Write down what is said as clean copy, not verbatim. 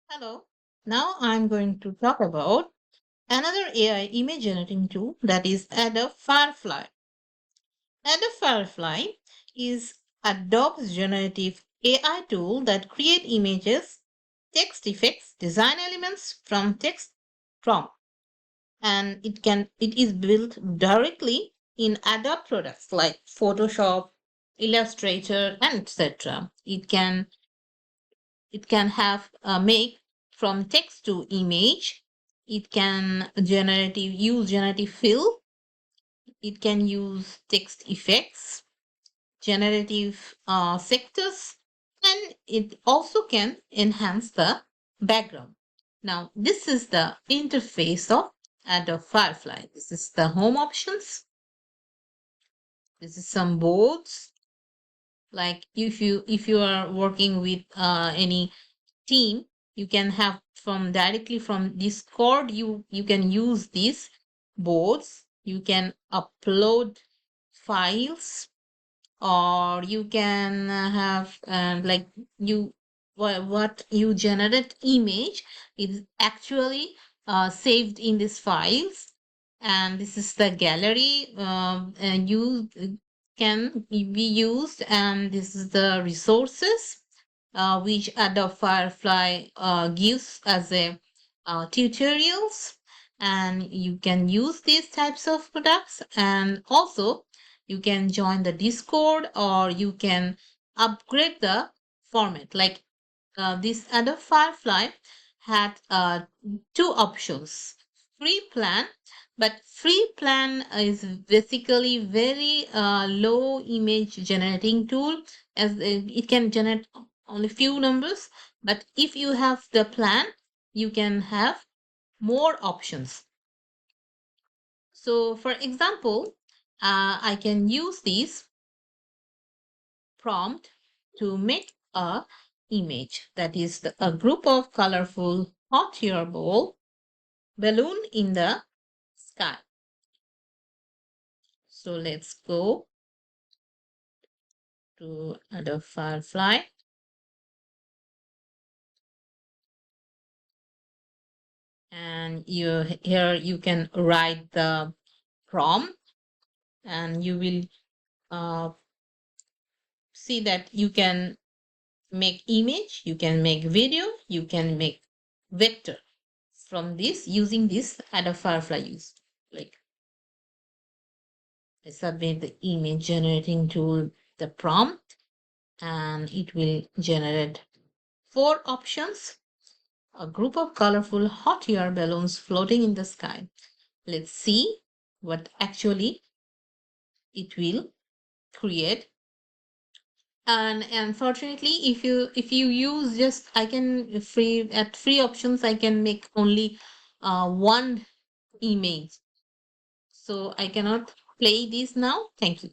Hello. Now I'm going to talk about another AI image generating tool that is Adobe Firefly. Adobe Firefly is Adobe's generative AI tool that create images, text effects, design elements from text prompt, and it is built directly in Adobe products like Photoshop, Illustrator, and etc. It can have make from text to image. It can generative use generative fill. It can use text effects, generative sectors, and it also can enhance the background. Now this is the interface of Adobe Firefly. This is the home options. This is some boards, like if you are working with any team, you can have from directly from Discord. You can use these boards. You can upload files, or you can have like you what you generate image is actually saved in these files, and this is the gallery, and you can be used, and this is the resources which Adobe Firefly gives as a tutorials, and you can use these types of products. And also you can join the Discord, or you can upgrade the format. Like this Adobe Firefly had two options: free plan, but free plan is basically very low image generating tool, as it can generate only few numbers. But if you have the plan, you can have more options. So for example, I can use this prompt to make a image that is a group of colorful hot air balloon in the sky. So let's go to the Firefly, and here you can write the prompt, and you will uh, see that you can make image, you can make video, you can make vector from this using this Adobe Firefly use. Like I submit the image generating tool the prompt, and it will generate four options: a group of colorful hot air balloons floating in the sky. Let's see what actually it will create. And unfortunately, if you use just, I can free at free options, I can make only one image, so I cannot play this now. Thank you.